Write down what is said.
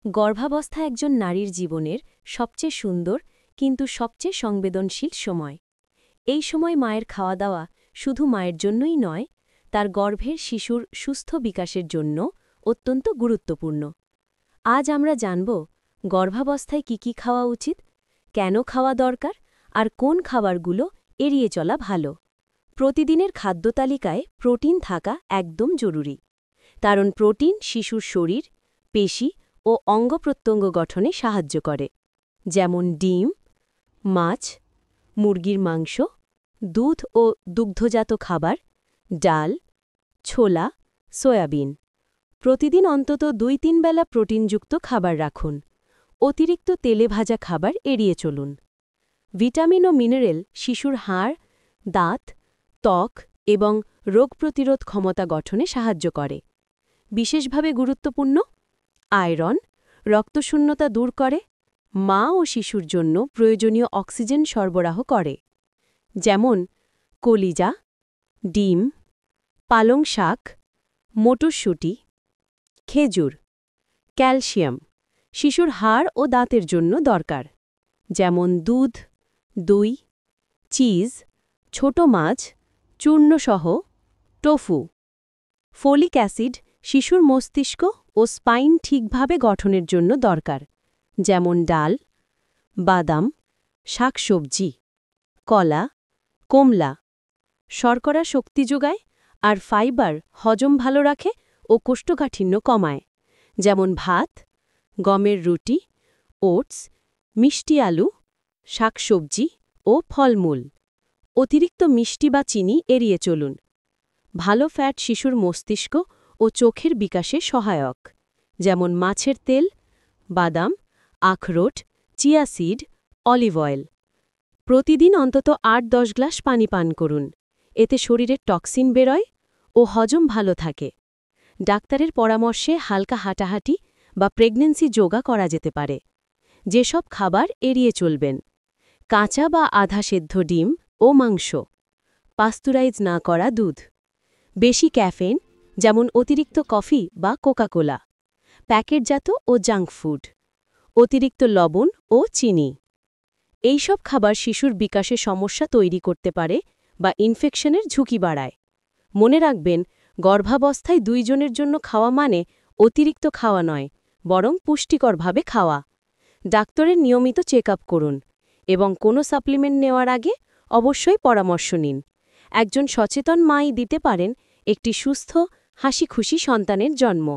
গর্ভাবস্থা একজন নারীর জীবনের সবচেয়ে সুন্দর কিন্তু সবচেয়ে সংবেদনশীল সময়। এই সময় মায়ের খাওয়া দাওয়া শুধু মায়ের জন্যই নয়, তার গর্ভের শিশুর সুস্থ বিকাশের জন্য অত্যন্ত গুরুত্বপূর্ণ। আজ আমরা জানব গর্ভাবস্থায় কি খাওয়া উচিত, কেন খাওয়া দরকার, আর কোন খাবারগুলো এড়িয়ে চলা ভালো। প্রতিদিনের খাদ্য তালিকায় প্রোটিন থাকা একদম জরুরি, কারণ প্রোটিন শিশুর শরীর, পেশি ও অঙ্গপ্রত্যঙ্গ গঠনে সাহায্য করে, যেমন ডিম, মাছ, মুরগির মাংস, দুধ ও দুগ্ধজাত খাবার, ডাল, ছোলা, সয়াবিন। প্রতিদিন অন্তত ২-৩ বেলা প্রোটিনযুক্ত খাবার রাখুন। অতিরিক্ত তেলে ভাজা খাবার এড়িয়ে চলুন। ভিটামিন ও মিনারেল শিশুর হাড়, দাঁত, ত্বক এবং রোগ প্রতিরোধ ক্ষমতা গঠনে সাহায্য করে। বিশেষভাবে গুরুত্বপূর্ণ আয়রন রক্তশূন্যতা দূর করে, মা ও শিশুর জন্য প্রয়োজনীয় অক্সিজেন সরবরাহ করে, যেমন কলিজা, ডিম, পালং শাক, মটরশুঁটি, খেজুর। ক্যালসিয়াম শিশুর হাড় ও দাঁতের জন্য দরকার, যেমন দুধ, দই, চিজ, ছোট মাছ, চূর্ণসহ টোফু। ফোলিক অ্যাসিড শিশুর মস্তিষ্ক ও স্পাইন ঠিকভাবে গঠনের জন্য দরকার, যেমন ডাল, বাদাম, শাকসবজি, কলা, কমলা। শর্করা শক্তি যোগায় আর ফাইবার হজম ভালো রাখে ও কোষ্ঠকাঠিন্য কমায়, যেমন ভাত, গমের রুটি, ওটস, মিষ্টি আলু, শাকসবজি ও ফলমূল। অতিরিক্ত মিষ্টি বা চিনি এড়িয়ে চলুন। ভালো ফ্যাট শিশুর মস্তিষ্ক ও চোখের বিকাশে সহায়ক, যেমন মাছের তেল, বাদাম, আখরোট, চিয়া সিড, অলিভ অয়েল। প্রতিদিন অন্তত ৮-১০ গ্লাস পানি পান করুন, এতে শরীরের টক্সিন বেরোয় ও হজম ভালো থাকে। ডাক্তারের পরামর্শে হালকা হাঁটাহাঁটি বা প্রেগন্যান্সি যোগা করা যেতে পারে। যেসব খাবার এড়িয়ে চলবেন: কাঁচা বা আধা সেদ্ধ ডিম ও মাংস, পাস্তুরাইজ না করা দুধ, বেশি ক্যাফেইন যেমন অতিরিক্ত কফি বা কোকাকোলা, প্যাকেটজাত ও জাঙ্ক ফুড, অতিরিক্ত লবণ ও চিনি। এইসব খাবার শিশুর বিকাশে সমস্যা তৈরি করতে পারে বা ইনফেকশনের ঝুঁকি বাড়ায়। মনে রাখবেন, গর্ভাবস্থায় ২ জনের জন্য খাওয়া মানে অতিরিক্ত খাওয়া নয়, বরং পুষ্টিকরভাবে খাওয়া। ডাক্তারের নিয়মিত চেক আপ করুন এবং কোনো সাপ্লিমেন্ট নেওয়ার আগে অবশ্যই পরামর্শ নিন। একজন সচেতন মাই দিতে পারেন একটি সুস্থ, হাসিখুশি সন্তানের জন্ম।